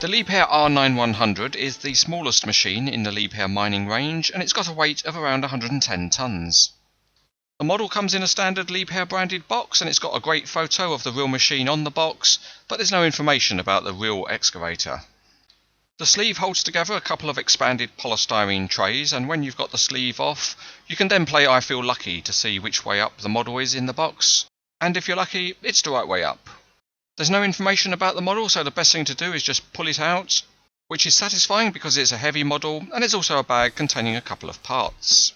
The Liebherr R9100 is the smallest machine in the Liebherr mining range, and it's got a weight of around 110 tonnes. The model comes in a standard Liebherr branded box, and it's got a great photo of the real machine on the box, but there's no information about the real excavator. The sleeve holds together a couple of expanded polystyrene trays, and when you've got the sleeve off, you can then play I Feel Lucky to see which way up the model is in the box, and if you're lucky, it's the right way up. There's no information about the model, so the best thing to do is just pull it out, which is satisfying because it's a heavy model, and it's also a bag containing a couple of parts.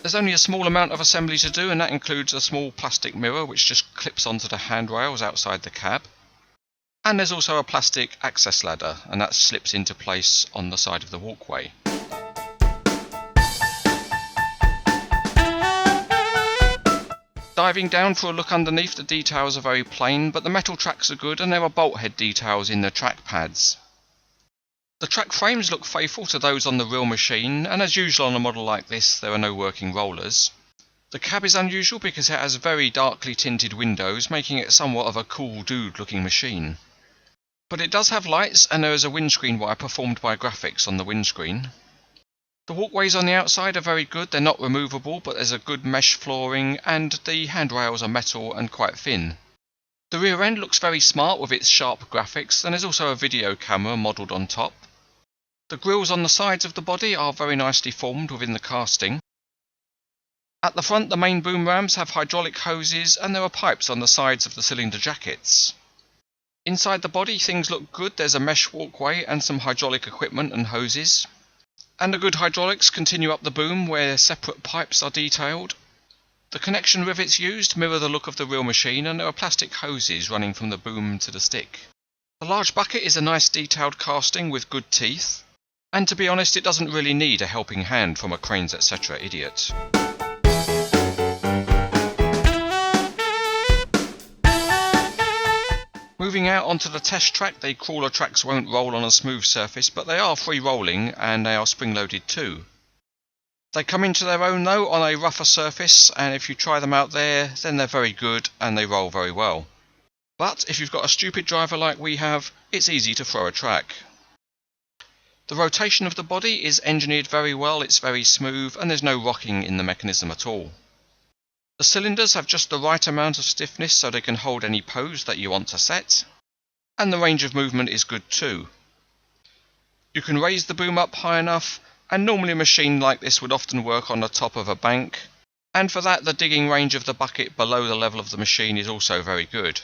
There's only a small amount of assembly to do, and that includes a small plastic mirror which just clips onto the handrails outside the cab. And there's also a plastic access ladder, and that slips into place on the side of the walkway. Diving down for a look underneath, the details are very plain, but the metal tracks are good and there are bolt head details in the track pads. The track frames look faithful to those on the real machine, and as usual on a model like this, there are no working rollers. The cab is unusual because it has very darkly tinted windows, making it somewhat of a cool dude looking machine. But it does have lights, and there is a windscreen wiper formed by graphics on the windscreen. The walkways on the outside are very good, they're not removable, but there's a good mesh flooring, and the handrails are metal and quite thin. The rear end looks very smart with its sharp graphics, and there's also a video camera modelled on top. The grills on the sides of the body are very nicely formed within the casting. At the front, the main boom rams have hydraulic hoses, and there are pipes on the sides of the cylinder jackets. Inside the body, things look good. There's a mesh walkway and some hydraulic equipment and hoses. And the good hydraulics continue up the boom where separate pipes are detailed. The connection rivets used mirror the look of the real machine, and there are plastic hoses running from the boom to the stick. The large bucket is a nice detailed casting with good teeth, and to be honest, it doesn't really need a helping hand from a CranesEtcTV idiot. Moving out onto the test track, the crawler tracks won't roll on a smooth surface, but they are free rolling and they are spring loaded too. They come into their own though on a rougher surface, and if you try them out there, then they're very good and they roll very well. But if you've got a stupid driver like we have, it's easy to throw a track. The rotation of the body is engineered very well, it's very smooth and there's no rocking in the mechanism at all. The cylinders have just the right amount of stiffness so they can hold any pose that you want to set, and the range of movement is good too. You can raise the boom up high enough, and normally a machine like this would often work on the top of a bank, and for that the digging range of the bucket below the level of the machine is also very good.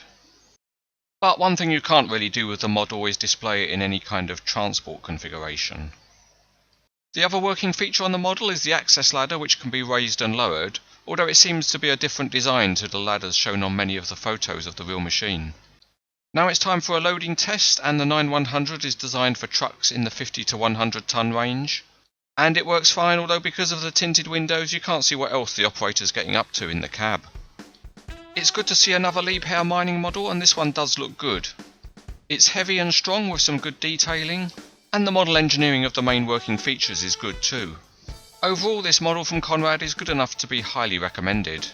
But one thing you can't really do with the model is display it in any kind of transport configuration. The other working feature on the model is the access ladder, which can be raised and lowered, although it seems to be a different design to the ladders shown on many of the photos of the real machine. Now it's time for a loading test, and the 9100 is designed for trucks in the 50 to 100 ton range. And it works fine, although because of the tinted windows you can't see what else the operator's getting up to in the cab. It's good to see another Liebherr mining model, and this one does look good. It's heavy and strong with some good detailing, and the model engineering of the main working features is good too. Overall, this model from Conrad is good enough to be highly recommended.